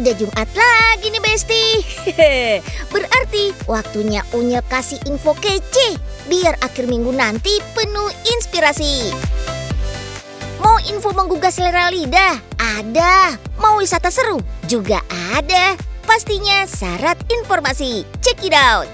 Udah Jumat lagi nih Besti. Berarti waktunya Unyil kasih info kece biar akhir minggu nanti penuh inspirasi. Mau info menggugah selera lidah? Ada. Mau wisata seru? Juga ada. Pastinya syarat informasi. Check it out.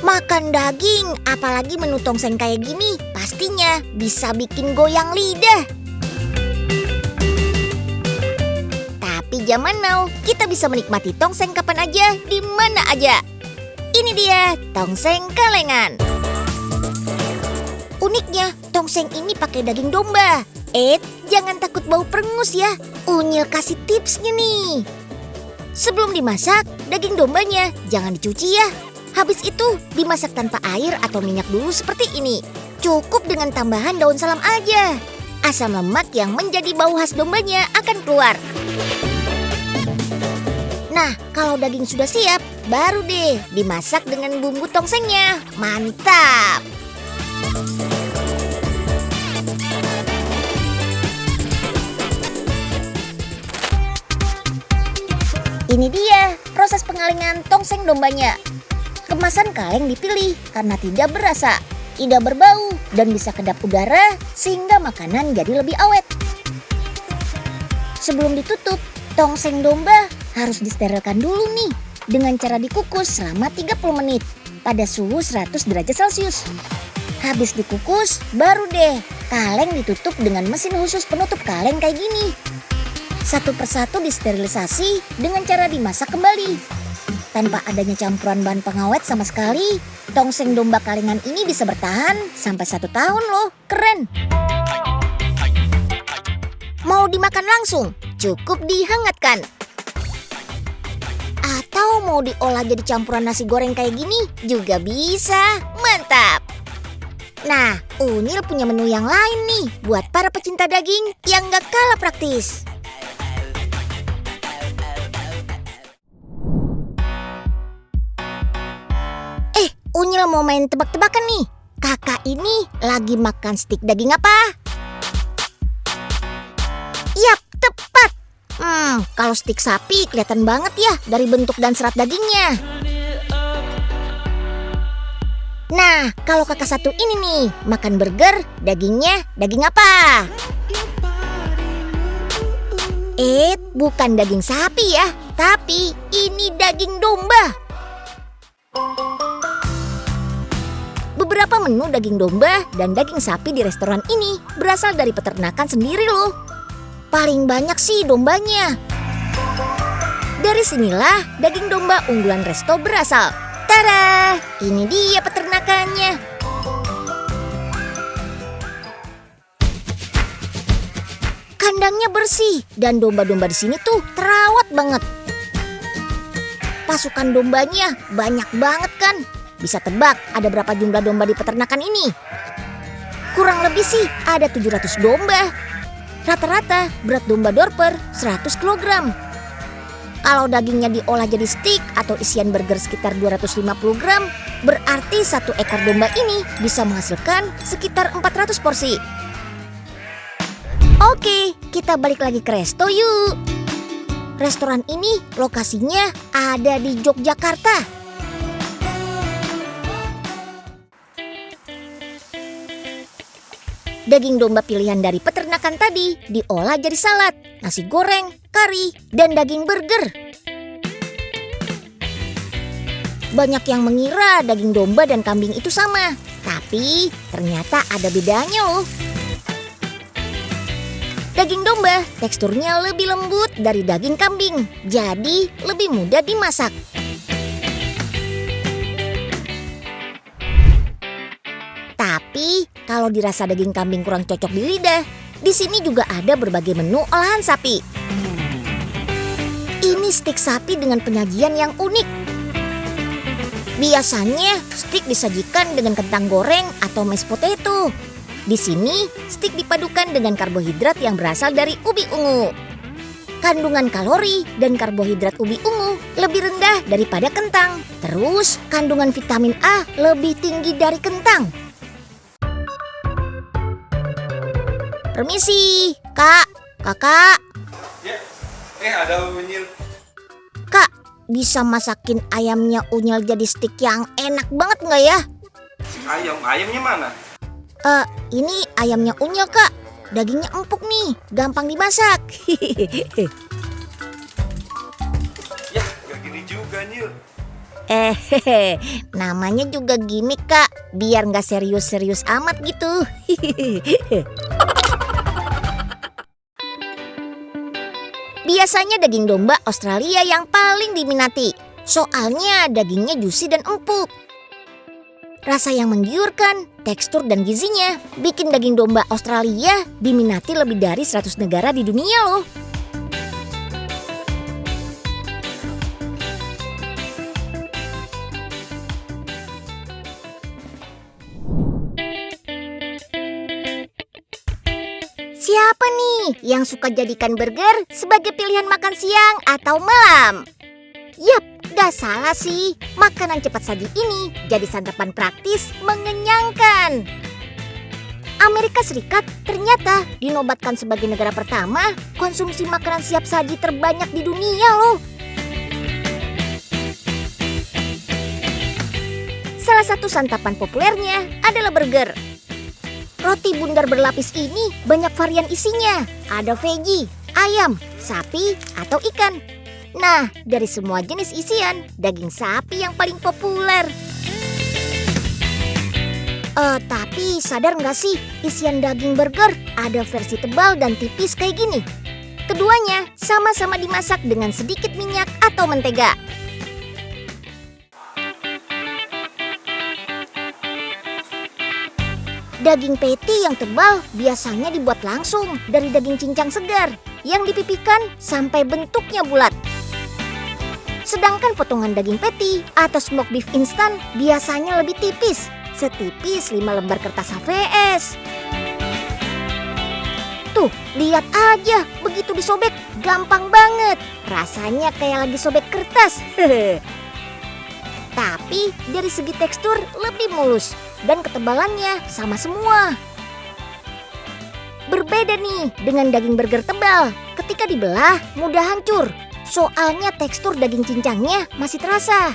Makan daging, apalagi menu tongseng kayak gini, pastinya bisa bikin goyang lidah. Tapi zaman now, kita bisa menikmati tongseng kapan aja, di mana aja. Ini dia, tongseng kalengan. Uniknya, tongseng ini pakai daging domba. Jangan takut bau perengus ya. Unyil kasih tipsnya nih. Sebelum dimasak, daging dombanya jangan dicuci ya. Habis itu dimasak tanpa air atau minyak dulu seperti ini. Cukup dengan tambahan daun salam aja. Asam lemak yang menjadi bau khas dombanya akan keluar. Nah, kalau daging sudah siap, baru deh dimasak dengan bumbu tongsengnya. Mantap! Ini dia proses pengalengan tongseng dombanya. Kemasan kaleng dipilih karena tidak berasa, tidak berbau, dan bisa kedap udara sehingga makanan jadi lebih awet. Sebelum ditutup, tongseng domba harus disterilkan dulu nih dengan cara dikukus selama 30 menit pada suhu 100 derajat Celcius. Habis dikukus, baru deh kaleng ditutup dengan mesin khusus penutup kaleng kayak gini. Satu persatu disterilisasi dengan cara dimasak kembali. Tanpa adanya campuran bahan pengawet sama sekali, tongseng domba kalengan ini bisa bertahan sampai 1 tahun loh. Keren! Mau dimakan langsung? Cukup dihangatkan. Atau mau diolah jadi campuran nasi goreng kayak gini? Juga bisa. Mantap! Nah, Unyil punya menu yang lain nih buat para pecinta daging yang gak kalah praktis. Unyil mau main tebak-tebakan nih. Kakak ini lagi makan stik daging apa? Yap, tepat. Kalau stik sapi kelihatan banget ya dari bentuk dan serat dagingnya. Nah, kalau kakak satu ini nih makan burger, dagingnya daging apa? Bukan daging sapi ya, tapi ini daging domba. Beberapa menu daging domba dan daging sapi di restoran ini berasal dari peternakan sendiri loh. Paling banyak sih dombanya. Dari sinilah daging domba unggulan resto berasal. Tada! Ini dia peternakannya. Kandangnya bersih dan domba-domba di sini tuh terawat banget. Pasukan dombanya banyak banget kan? Bisa tebak ada berapa jumlah domba di peternakan ini? Kurang lebih sih ada 700 domba. Rata-rata berat domba dorper 100 kg. Kalau dagingnya diolah jadi steak atau isian burger sekitar 250 gram, berarti 1 ekor domba ini bisa menghasilkan sekitar 400 porsi. Oke, kita balik lagi ke resto yuk. Restoran ini lokasinya ada di Yogyakarta. Daging domba pilihan dari peternakan tadi diolah jadi salad, nasi goreng, kari, dan daging burger. Banyak yang mengira daging domba dan kambing itu sama, tapi ternyata ada bedanya loh. Daging domba teksturnya lebih lembut dari daging kambing, jadi lebih mudah dimasak. Tapi kalau dirasa daging kambing kurang cocok di lidah, di sini juga ada berbagai menu olahan sapi. Ini stik sapi dengan penyajian yang unik. Biasanya stik disajikan dengan kentang goreng atau mashed potato. Di sini stik dipadukan dengan karbohidrat yang berasal dari ubi ungu. Kandungan kalori dan karbohidrat ubi ungu lebih rendah daripada kentang. Terus kandungan vitamin A lebih tinggi dari kentang. Permisi, Kak, Kakak. Ya, ada Unyil. Kak, bisa masakin ayamnya Unyil jadi steak yang enak banget nggak ya? Ayamnya mana? Ini ayamnya Unyil, Kak. Dagingnya empuk nih, gampang dimasak. Ya, gak gini juga, Nyil. Namanya juga gimmick, Kak. Biar nggak serius-serius amat gitu. Biasanya daging domba Australia yang paling diminati. Soalnya dagingnya juicy dan empuk. Rasa yang menggiurkan, tekstur dan gizinya bikin daging domba Australia diminati lebih dari 100 negara di dunia loh. Siapa nih yang suka jadikan burger sebagai pilihan makan siang atau malam? Yap, gak salah sih. Makanan cepat saji ini jadi santapan praktis mengenyangkan. Amerika Serikat ternyata dinobatkan sebagai negara pertama konsumsi makanan siap saji terbanyak di dunia loh. Salah satu santapan populernya adalah burger. Roti bundar berlapis ini banyak varian isinya. Ada veggie, ayam, sapi, atau ikan. Nah, dari semua jenis isian, daging sapi yang paling populer. Tapi sadar nggak sih, isian daging burger ada versi tebal dan tipis kayak gini. Keduanya sama-sama dimasak dengan sedikit minyak atau mentega. Daging patty yang tebal biasanya dibuat langsung dari daging cincang segar yang dipipikan sampai bentuknya bulat. Sedangkan potongan daging patty atau smoked beef instan biasanya lebih tipis, setipis 5 lembar kertas HVS. Tuh, lihat aja, begitu disobek gampang banget. Rasanya kayak lagi sobek kertas. Tapi dari segi tekstur lebih mulus dan ketebalannya sama semua. Berbeda nih dengan daging burger tebal. Ketika dibelah mudah hancur. Soalnya tekstur daging cincangnya masih terasa.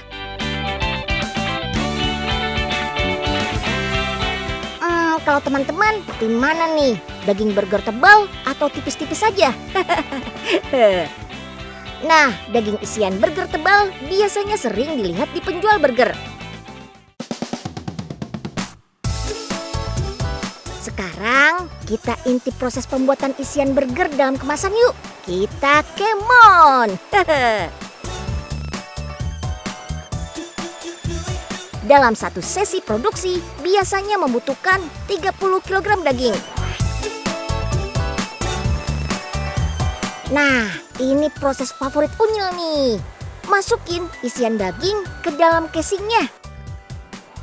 Kalau teman-teman, tim mana nih? Daging burger tebal atau tipis-tipis saja? Nah, daging isian burger tebal biasanya sering dilihat di penjual burger. Sekarang kita intip proses pembuatan isian burger dalam kemasan yuk. Kita kemon. Dalam satu sesi produksi biasanya membutuhkan 30 kg daging. Nah, ini proses favorit Unyil nih. Masukin isian daging ke dalam casingnya.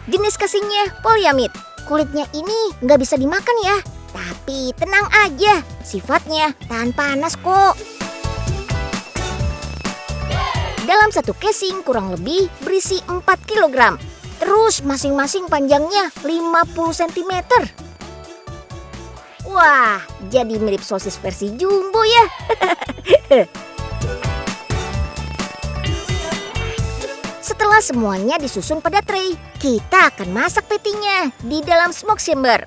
Jenis casingnya polyamid. Kulitnya ini nggak bisa dimakan ya. Tapi tenang aja, sifatnya tahan panas kok. Dalam satu casing kurang lebih berisi 4 kg. Terus masing-masing panjangnya 50 cm. Wah, jadi mirip sosis versi jumbo ya. Setelah semuanya disusun pada tray, kita akan masak patty-nya di dalam smoke chamber.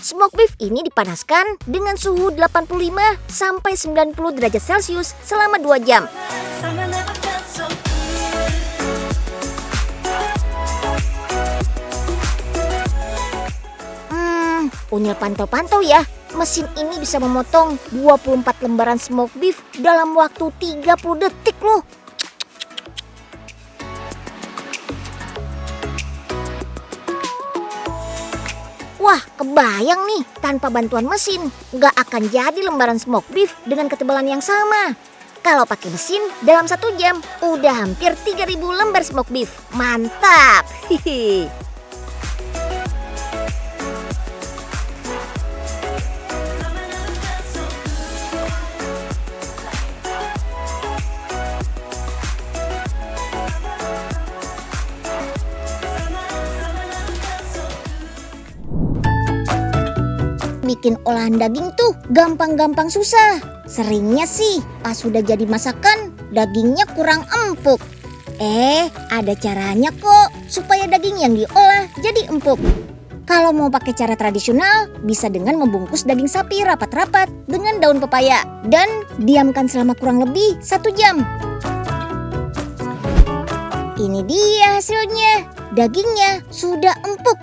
Smoke beef ini dipanaskan dengan suhu 85 sampai 90 derajat Celcius selama 2 jam. Unyil pantau-pantau ya, mesin ini bisa memotong 24 lembaran smoke beef dalam waktu 30 detik loh. Wah, kebayang nih, tanpa bantuan mesin, nggak akan jadi lembaran smoke beef dengan ketebalan yang sama. Kalau pakai mesin, dalam 1 jam, udah hampir 3.000 lembar smoke beef. Mantap! Hihi. bikin olahan daging tuh gampang-gampang susah. Seringnya sih pas sudah jadi masakan, dagingnya kurang empuk. Ada caranya kok supaya daging yang diolah jadi empuk. Kalau mau pakai cara tradisional, bisa dengan membungkus daging sapi rapat-rapat dengan daun pepaya dan diamkan selama kurang lebih 1 jam. Ini dia hasilnya, dagingnya sudah empuk.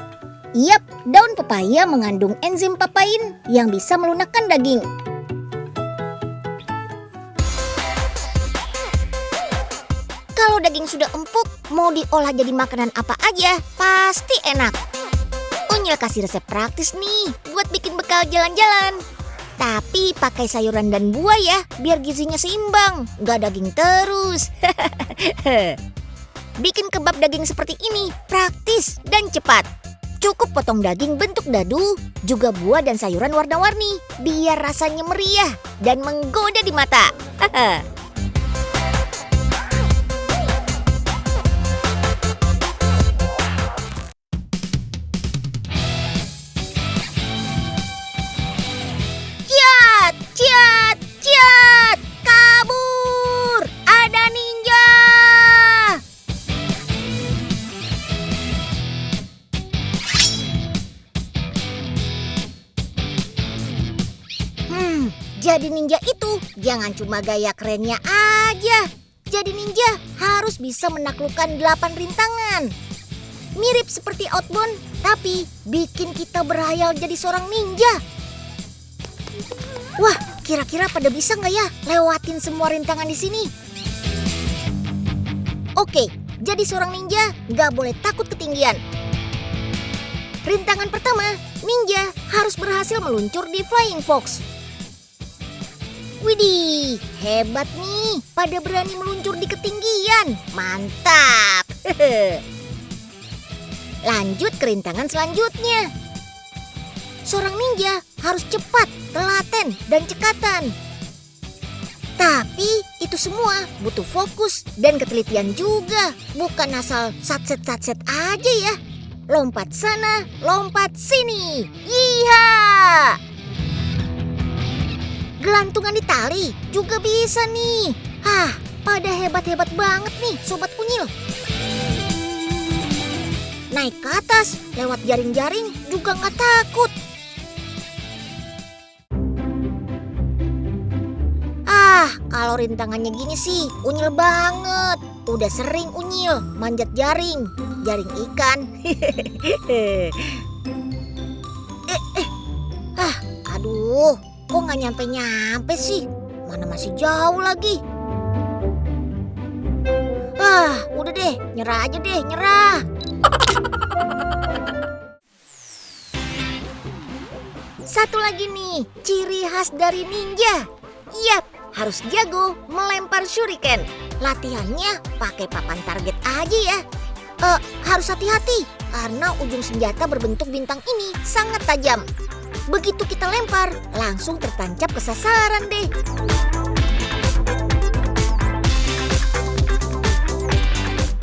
Yap, daun pepaya mengandung enzim papain yang bisa melunakkan daging. Kalau daging sudah empuk, mau diolah jadi makanan apa aja, pasti enak. Unyil kasih resep praktis nih buat bikin bekal jalan-jalan. Tapi pakai sayuran dan buah ya, biar gizinya seimbang, nggak daging terus. Bikin kebab daging seperti ini praktis dan cepat. Cukup potong daging bentuk dadu, juga buah dan sayuran warna-warni, biar rasanya meriah dan menggoda di mata. Ciat, ciat, ciat, kabur, ada ninja. Jadi ninja itu jangan cuma gaya kerennya aja. Jadi ninja harus bisa menaklukkan 8 rintangan. Mirip seperti Outbound, tapi bikin kita berhayal jadi seorang ninja. Wah, kira-kira pada bisa nggak ya lewatin semua rintangan di sini? Oke, jadi seorang ninja nggak boleh takut ketinggian. Rintangan pertama, ninja harus berhasil meluncur di Flying Fox. Widih, hebat nih, pada berani meluncur di ketinggian. Mantap. Lanjut ke rintangan selanjutnya. Seorang ninja harus cepat, telaten, dan cekatan. Tapi itu semua butuh fokus dan ketelitian juga. Bukan asal satset-satset aja ya. Lompat sana, lompat sini. Yiha! Gelantungan di tali juga bisa nih. Pada hebat-hebat banget nih Sobat Unyil. Naik ke atas lewat jaring-jaring juga nggak takut. Kalau rintangannya gini sih unyil banget. Udah sering unyil manjat jaring ikan. Aduh, kok nggak nyampe-nyampe sih? Mana masih jauh lagi. Udah deh, nyerah aja deh, nyerah. Satu lagi nih, ciri khas dari ninja. Yap, harus jago melempar shuriken. Latihannya pakai papan target aja ya. Harus hati-hati karena ujung senjata berbentuk bintang ini sangat tajam. Begitu kita lempar, langsung tertancap ke sasaran deh.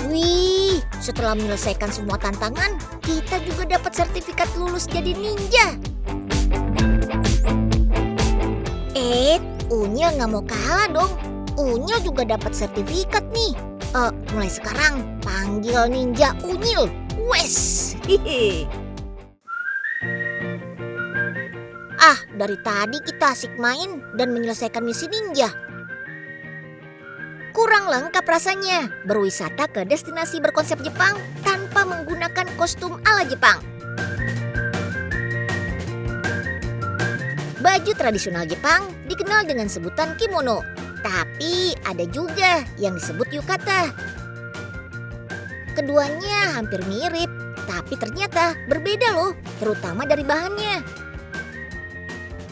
Wih, setelah menyelesaikan semua tantangan, kita juga dapat sertifikat lulus jadi ninja. Unyil nggak mau kalah dong. Unyil juga dapat sertifikat nih. Mulai sekarang panggil ninja Unyil. Wes. Dari tadi kita asik main dan menyelesaikan misi ninja. Kurang lengkap rasanya berwisata ke destinasi berkonsep Jepang tanpa menggunakan kostum ala Jepang. Baju tradisional Jepang dikenal dengan sebutan kimono, tapi ada juga yang disebut yukata. Keduanya hampir mirip, tapi ternyata berbeda loh, terutama dari bahannya.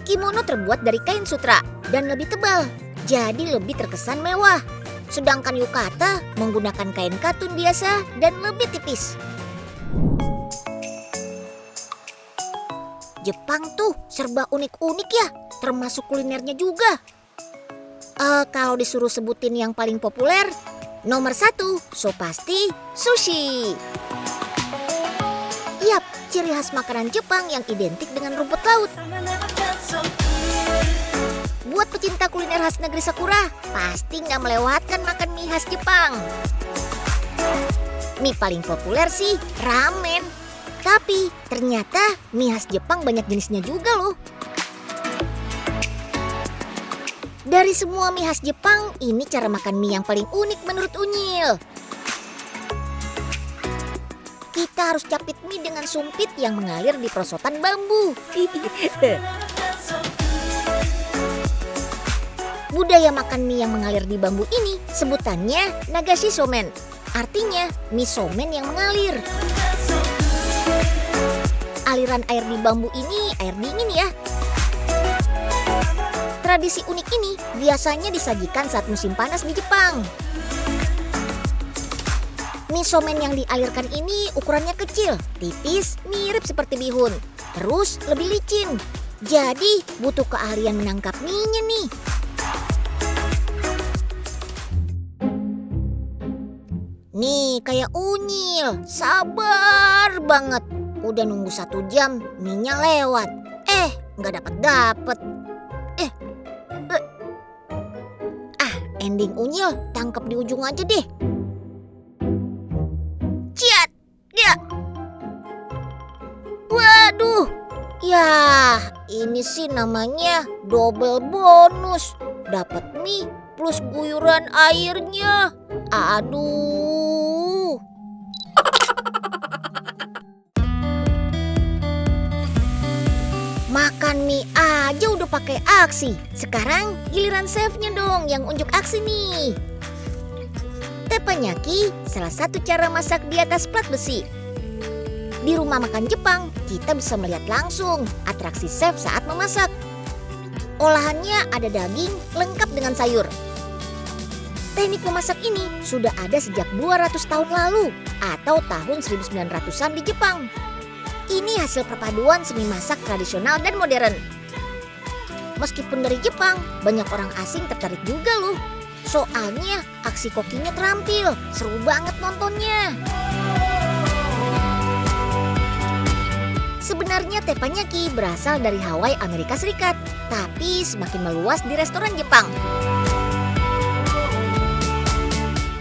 Kimono terbuat dari kain sutra dan lebih tebal, jadi lebih terkesan mewah. Sedangkan yukata menggunakan kain katun biasa dan lebih tipis. Jepang tuh serba unik-unik ya, termasuk kulinernya juga. Kalau disuruh sebutin yang paling populer, nomor 1, so pasti sushi. Yap, ciri khas makanan Jepang yang identik dengan rumput laut. Buat pecinta kuliner khas negeri Sakura, pasti nggak melewatkan makan mie khas Jepang. Mie paling populer sih ramen. Tapi ternyata mie khas Jepang banyak jenisnya juga loh. Dari semua mie khas Jepang, ini cara makan mie yang paling unik menurut Unyil. Kita harus capit mie dengan sumpit yang mengalir di perosotan bambu. Budaya makan mie yang mengalir di bambu ini sebutannya nagashi somen. Artinya mie somen yang mengalir. Aliran air di bambu ini air dingin ya. Tradisi unik ini biasanya disajikan saat musim panas di Jepang. Mie somen yang dialirkan ini ukurannya kecil, tipis, mirip seperti bihun. Terus lebih licin. Jadi butuh keahlian menangkap mie-nya nih. Nih kayak Unyil, sabar banget. Udah nunggu 1 jam, mie-nya lewat. Nggak dapet. Ending Unyil tangkap di ujung aja deh. Ciat, ya. Waduh, ya ini sih namanya double bonus. Dapat mie plus guyuran airnya. Aduh. Makan mie aja udah pakai aksi. Sekarang giliran chefnya dong yang unjuk aksi nih. Teppanyaki salah satu cara masak di atas plat besi. Di rumah makan Jepang, kita bisa melihat langsung atraksi chef saat memasak. Olahannya ada daging lengkap dengan sayur. Teknik memasak ini sudah ada sejak 200 tahun lalu atau tahun 1900-an di Jepang. Ini hasil perpaduan seni masak tradisional dan modern. Meskipun dari Jepang, banyak orang asing tertarik juga loh. Soalnya aksi kokinya terampil, seru banget nontonnya. Sebenarnya teppanyaki berasal dari Hawaii, Amerika Serikat, tapi semakin meluas di restoran Jepang.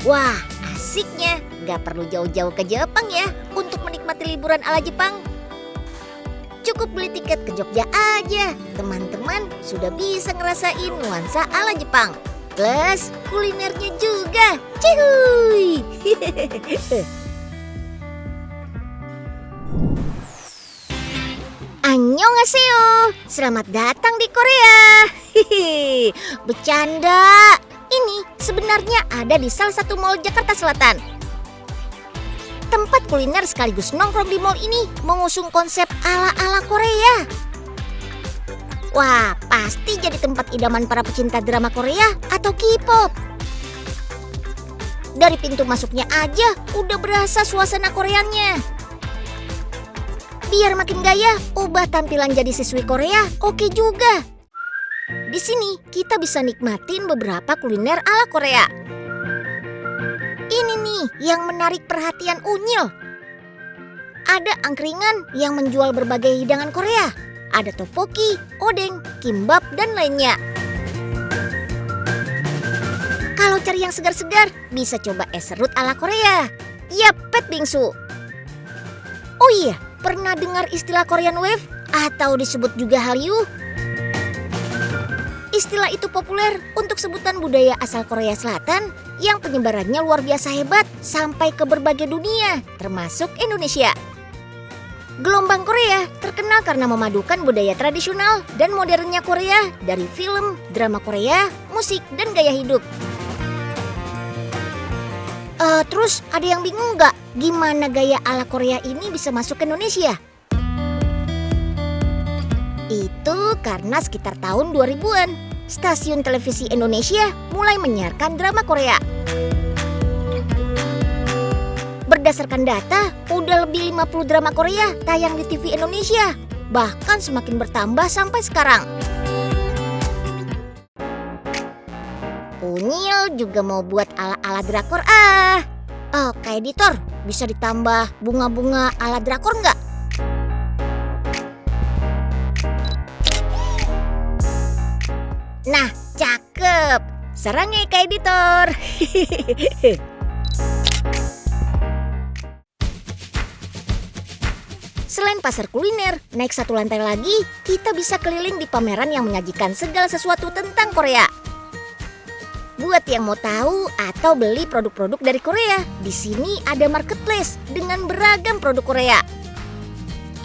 Wah, asiknya. Gak perlu jauh-jauh ke Jepang ya untuk menikmati liburan ala Jepang. Cukup beli tiket ke Jogja aja, teman-teman sudah bisa ngerasain nuansa ala Jepang. Plus kulinernya juga, cihuy. Annyeonghaseyo, selamat datang di Korea. Bercanda, ini sebenarnya ada di salah satu mall Jakarta Selatan. Tempat kuliner sekaligus nongkrong di mall ini mengusung konsep ala-ala Korea. Wah, pasti jadi tempat idaman para pecinta drama Korea atau K-pop. Dari pintu masuknya aja udah berasa suasana Koreanya. Biar makin gaya, ubah tampilan jadi siswi Korea, oke juga. Di sini kita bisa nikmatin beberapa kuliner ala Korea. Ini nih yang menarik perhatian Unyil. Ada angkringan yang menjual berbagai hidangan Korea. Ada tteokbokki, odeng, kimbap, dan lainnya. Kalau cari yang segar-segar, bisa coba es serut ala Korea. Yap, pet bingsu. Oh iya, pernah dengar istilah Korean Wave atau disebut juga Hallyu? Istilah itu populer untuk sebutan budaya asal Korea Selatan yang penyebarannya luar biasa hebat sampai ke berbagai dunia, termasuk Indonesia. Gelombang Korea terkenal karena memadukan budaya tradisional dan modernnya Korea dari film, drama Korea, musik, dan gaya hidup. Terus ada yang bingung nggak gimana gaya ala Korea ini bisa masuk ke Indonesia? Itu karena sekitar tahun 2000-an, stasiun televisi Indonesia mulai menyiarkan drama Korea. Berdasarkan data, udah lebih 50 drama Korea tayang di TV Indonesia. Bahkan semakin bertambah sampai sekarang. Unyil juga mau buat ala-ala drakor Oke editor, bisa ditambah bunga-bunga ala drakor nggak? Nah, cakep. Serang ya Kak Editor. Selain pasar kuliner, naik satu lantai lagi, kita bisa keliling di pameran yang menyajikan segala sesuatu tentang Korea. Buat yang mau tahu atau beli produk-produk dari Korea, di sini ada marketplace dengan beragam produk Korea.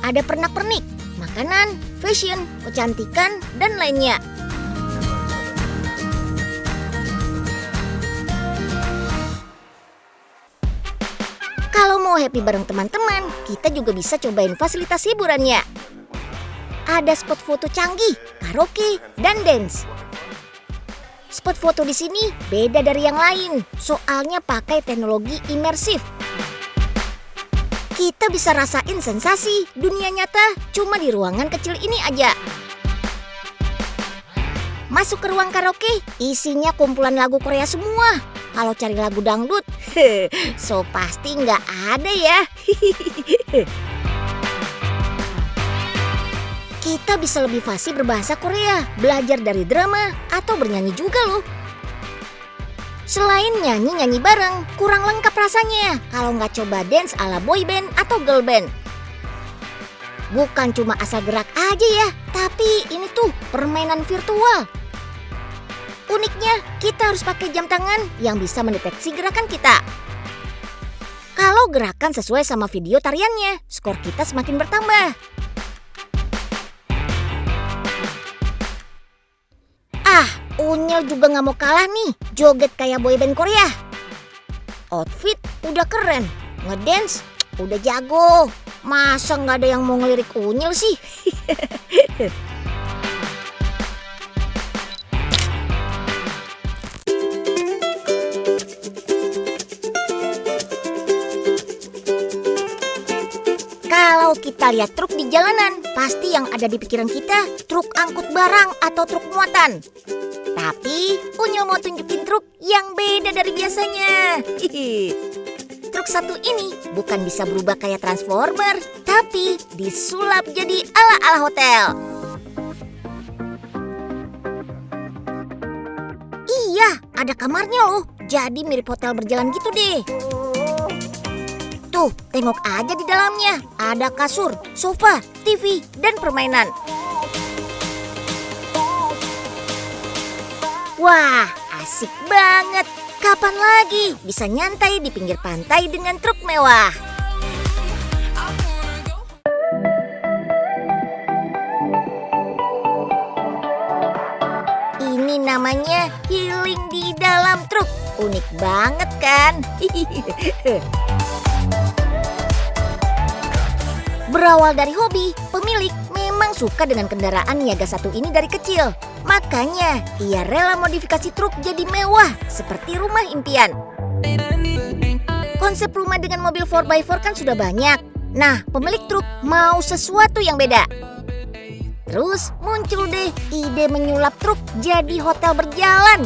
Ada pernak-pernik, makanan, fashion, kecantikan, dan lainnya. Kalau mau happy bareng teman-teman, kita juga bisa cobain fasilitas hiburannya. Ada spot foto canggih, karaoke, dan dance. Spot foto di sini beda dari yang lain, soalnya pakai teknologi imersif. Kita bisa rasain sensasi dunia nyata cuma di ruangan kecil ini aja. Masuk ke ruang karaoke, isinya kumpulan lagu Korea semua. Kalau cari lagu dangdut, so pasti nggak ada ya. Kita bisa lebih fasih berbahasa Korea, belajar dari drama, atau bernyanyi juga loh. Selain nyanyi-nyanyi bareng, kurang lengkap rasanya kalau nggak coba dance ala boy band atau girl band. Bukan cuma asal gerak aja ya, tapi ini tuh permainan virtual. Uniknya, kita harus pakai jam tangan yang bisa mendeteksi gerakan kita. Kalau gerakan sesuai sama video tariannya, skor kita semakin bertambah. Unyil juga gak mau kalah nih, joget kayak boyband Korea. Outfit udah keren, ngedance udah jago. Masa gak ada yang mau ngelirik Unyil sih? Kalau kita lihat truk di jalanan, pasti yang ada di pikiran kita truk angkut barang atau truk muatan. Tapi Unyil mau tunjukin truk yang beda dari biasanya. Truk satu ini bukan bisa berubah kayak Transformer, tapi disulap jadi ala-ala hotel. Iya, ada kamarnya loh. Jadi mirip hotel berjalan gitu deh. Tuh, tengok aja di dalamnya. Ada kasur, sofa, TV, dan permainan. Wah, asik banget. Kapan lagi bisa nyantai di pinggir pantai dengan truk mewah? Ini namanya healing di dalam truk. Unik banget kan? Berawal dari hobi, pemilik memang suka dengan kendaraan niaga satu ini dari kecil. Makanya ia rela modifikasi truk jadi mewah seperti rumah impian. Konsep rumah dengan mobil 4x4 kan sudah banyak. Nah, pemilik truk mau sesuatu yang beda. Terus muncul deh ide menyulap truk jadi hotel berjalan.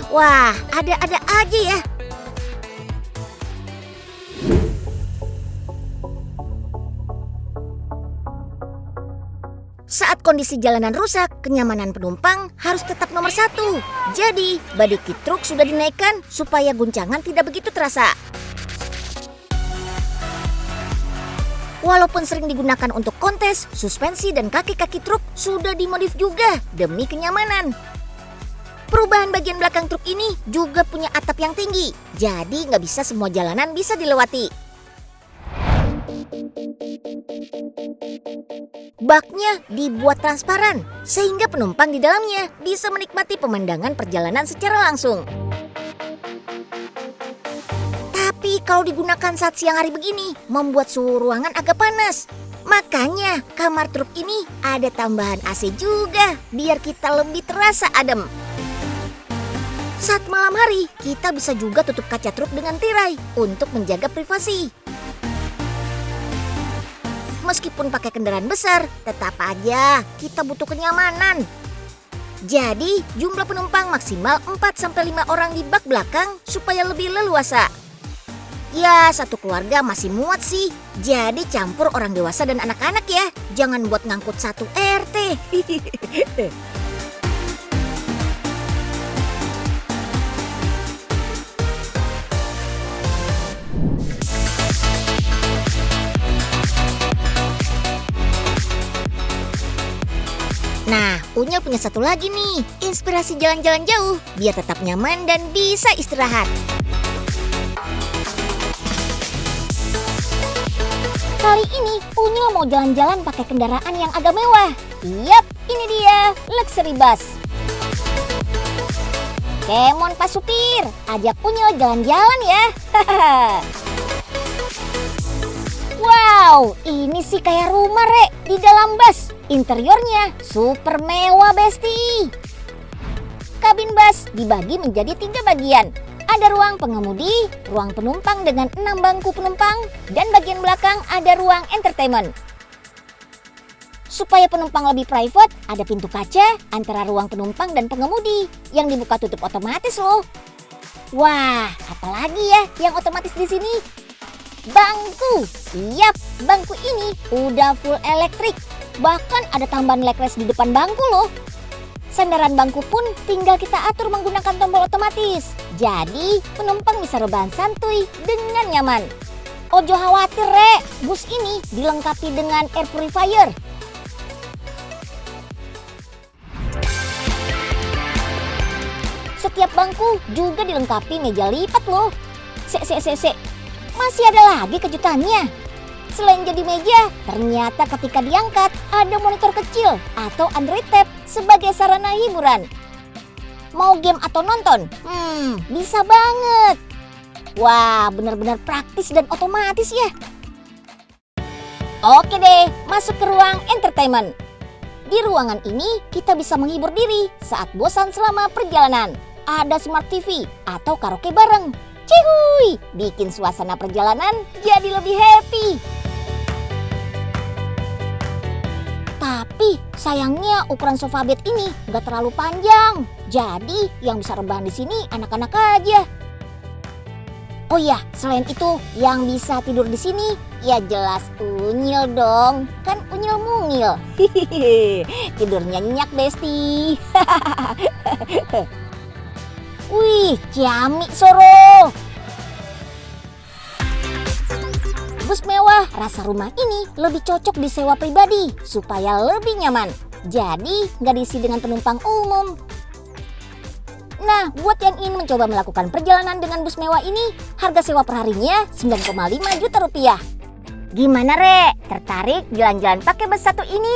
Wah, ada-ada aja ya. Saat kondisi jalanan rusak, kenyamanan penumpang harus tetap nomor satu. Jadi, body kit truk sudah dinaikkan supaya guncangan tidak begitu terasa. Walaupun sering digunakan untuk kontes, suspensi dan kaki-kaki truk sudah dimodif juga demi kenyamanan. Perubahan bagian belakang truk ini juga punya atap yang tinggi, jadi nggak bisa semua jalanan bisa dilewati. Baknya dibuat transparan, sehingga penumpang di dalamnya bisa menikmati pemandangan perjalanan secara langsung. Tapi kalau digunakan saat siang hari begini, membuat suhu ruangan agak panas. Makanya kamar truk ini ada tambahan AC juga, biar kita lebih terasa adem. Saat malam hari, kita bisa juga tutup kaca truk dengan tirai untuk menjaga privasi. Meskipun pakai kendaraan besar, tetap aja kita butuh kenyamanan. Jadi, jumlah penumpang maksimal 4-5 orang di bak belakang supaya lebih leluasa. Ya, satu keluarga masih muat sih. Jadi campur orang dewasa dan anak-anak ya. Jangan buat ngangkut satu RT. Nah, Unyil punya satu lagi nih, inspirasi jalan-jalan jauh biar tetap nyaman dan bisa istirahat. Kali ini Unyil mau jalan-jalan pakai kendaraan yang agak mewah. Yap, ini dia luxury bus. Kemon Pak Supir, ajak Unyil jalan-jalan ya. Wow, ini sih kayak rumah Rek di dalam bus. Interiornya super mewah besti. Kabin bus dibagi menjadi 3 bagian. Ada ruang pengemudi, ruang penumpang dengan 6 bangku penumpang, dan bagian belakang ada ruang entertainment. Supaya penumpang lebih private, ada pintu kaca antara ruang penumpang dan pengemudi yang dibuka tutup otomatis loh. Wah, apalagi ya yang otomatis di sini? Bangku. Yap, bangku ini udah full elektrik. Bahkan ada tambahan leg rest di depan bangku loh. Sandaran bangku pun tinggal kita atur menggunakan tombol otomatis. Jadi penumpang bisa rebahan santuy dengan nyaman. Ojo khawatir Rek, bus ini dilengkapi dengan air purifier. Setiap bangku juga dilengkapi meja lipat loh. Sek. Masih ada lagi kejutannya. Selain jadi meja, ternyata ketika diangkat ada monitor kecil atau Android Tab sebagai sarana hiburan. Mau game atau nonton? Bisa banget. Wah, benar-benar praktis dan otomatis ya. Oke deh, masuk ke ruang entertainment. Di ruangan ini kita bisa menghibur diri saat bosan selama perjalanan. Ada smart TV atau karaoke bareng. Cihuy, bikin suasana perjalanan jadi lebih happy. Tapi sayangnya ukuran sofa bed ini nggak terlalu panjang. Jadi yang bisa rebahan di sini anak-anak aja. Oh iya, selain itu yang bisa tidur di sini ya jelas Unyil dong. Kan Unyil mungil. Tidurnya nyenyak besti. Wih, ciamik soro. Bus mewah rasa rumah ini lebih cocok disewa pribadi supaya lebih nyaman. Jadi nggak diisi dengan penumpang umum. Nah, buat yang ingin mencoba melakukan perjalanan dengan bus mewah ini, harga sewa perharinya 9,5 juta rupiah. Gimana Rek? Tertarik jalan-jalan pakai bus satu ini?